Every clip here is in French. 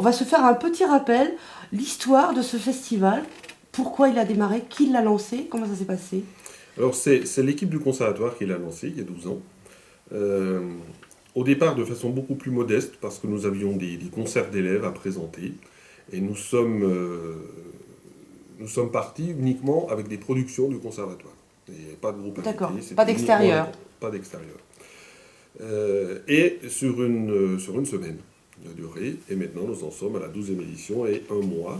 va se faire un petit rappel, l'histoire de ce festival, pourquoi il a démarré, qui l'a lancé, comment ça s'est passé? Alors, c'est l'équipe du conservatoire qui l'a lancé il y a 12 ans. Euh, Au départ, de façon beaucoup plus modeste, parce que nous avions des concerts d'élèves à présenter. Et nous sommes partis uniquement avec des productions du conservatoire. Et pas de groupe D'accord, invité, pas c'était d'extérieur. uniquement pas d'extérieur. Et sur une semaine de durée. Et maintenant, nous en sommes à la 12e édition et un mois.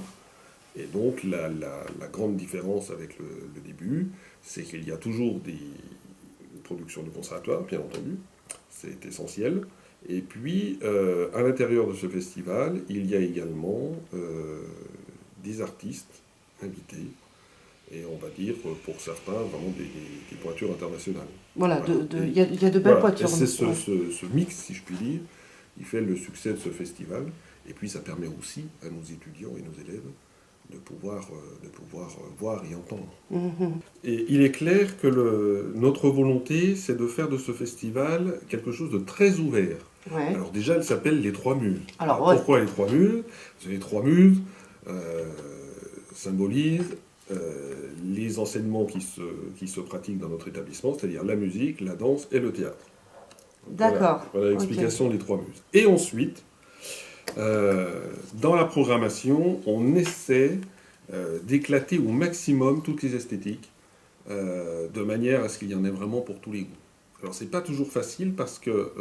Et donc, la grande différence avec le début, c'est qu'il y a toujours des productions de conservatoire, bien entendu. C'est essentiel. Et puis, à l'intérieur de ce festival, il y a également des artistes invités. Et on va dire, pour certains, vraiment des pointures internationales. Voilà, Voilà. il y a de belles Voilà. Et pointures. c'est Ouais. ce mix, si je puis dire, qui fait le succès de ce festival. Et puis, ça permet aussi à nos étudiants et nos élèves de pouvoir voir et entendre. Mhm. Et il est clair que notre volonté, c'est de faire de ce festival quelque chose de très ouvert. Ouais. Alors déjà, elle s'appelle les Trois Muses. Alors, Alors, ouais. pourquoi les Trois Muses? Parce que les Trois Muses symbolisent les enseignements qui se pratiquent dans notre établissement, c'est-à-dire la musique, la danse et le théâtre. D'accord. Voilà l'explication des Trois Muses. Et ensuite, dans la programmation, on essaie d'éclater au maximum toutes les esthétiques, de manière à ce qu'il y en ait vraiment pour tous les goûts. Alors c'est pas toujours facile parce que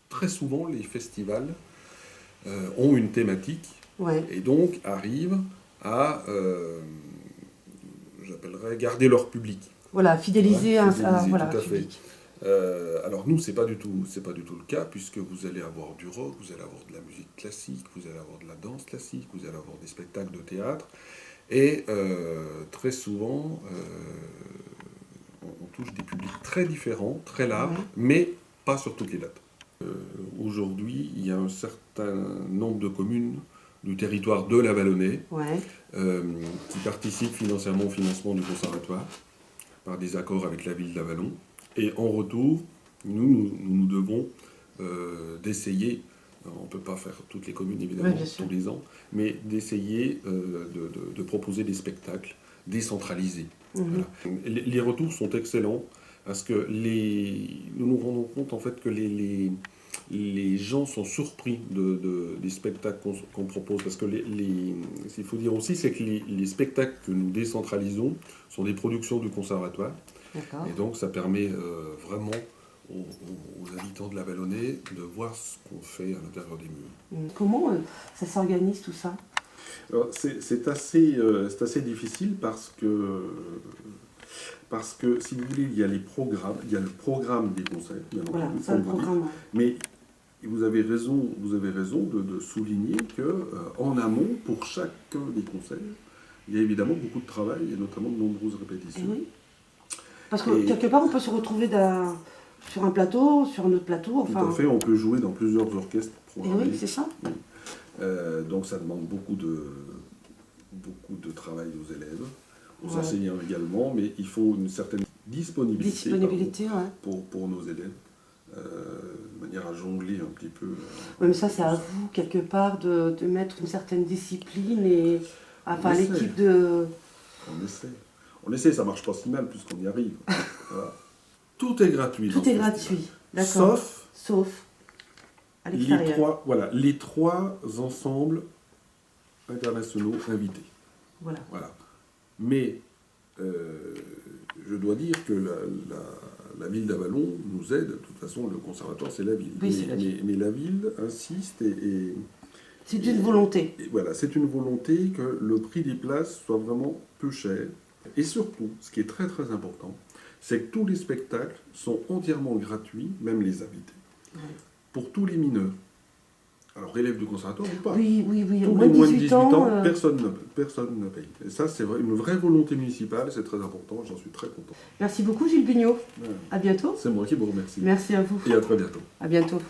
très souvent les festivals ont une thématique Ouais. et donc arrivent à, j'appellerais, garder leur public. Voilà, fidéliser, Fidéliser, voilà, tout à un fait. public. Alors nous, c'est pas du tout le cas, puisque vous allez avoir du rock, vous allez avoir de la musique classique, vous allez avoir de la danse classique, vous allez avoir des spectacles de théâtre, et très souvent, on touche des publics très différents, très larges, mais pas sur toutes les dates. Aujourd'hui, il y a un certain nombre de communes du territoire de la Vallonnais Ouais. qui participent financièrement au financement du conservatoire par des accords avec la ville d'Avallon. Et en retour, nous devons d'essayer, on ne peut pas faire toutes les communes évidemment tous les ans, mais d'essayer de proposer des spectacles décentralisés. Voilà. Les retours sont excellents parce que nous nous rendons compte en fait que les gens sont surpris des spectacles qu'on propose. Parce que ce qu'il faut dire aussi, c'est que les spectacles que nous décentralisons sont des productions du conservatoire. D'accord. Et donc ça permet vraiment aux habitants de la Vallonnais de voir ce qu'on fait à l'intérieur des murs. Comment ça s'organise tout ça? Alors, c'est assez difficile parce que, si vous voulez, il y a les programmes, il y a le programme des concerts, bien Voilà, entendu, ça le programme. Ouais. mais vous avez raison de souligner que en amont, pour chacun des concerts, il y a évidemment beaucoup de travail et notamment de nombreuses répétitions. Oui. Parce que quelque part, on peut se retrouver sur un plateau, sur un autre plateau. Enfin... Tout à fait, on peut jouer dans plusieurs orchestres programmés. Et oui, c'est ça. Oui. Donc ça demande beaucoup de travail aux élèves, aux enseignants également, mais il faut une certaine disponibilité pour nos élèves, de manière à jongler un petit peu. Oui, mais ça, c'est à vous, quelque part, de mettre une certaine discipline et enfin l'équipe de... On essaie, ça marche pas si mal puisqu'on y arrive. Voilà. Tout est gratuit. Tout est gratuit, d'accord. Sauf à l'extérieur. Les trois ensembles internationaux invités. Voilà. Mais je dois dire que la ville d'Avallon nous aide. De toute façon, le conservatoire, c'est la ville. Oui, mais la ville insiste et c'est une volonté. Voilà, c'est une volonté que le prix des places soit vraiment peu cher. Et surtout, ce qui est très très important, c'est que tous les spectacles sont entièrement gratuits, même les invités, pour tous les mineurs. Alors, élèves du conservatoire ou pas. Oui. Tous les moins de 18 ans, personne ne paye. Et ça, c'est une vraie volonté municipale, c'est très important, j'en suis très content. Merci beaucoup, Gilles Bugnot. À bientôt. C'est moi qui vous remercie. Merci à vous. Et à très bientôt. À bientôt.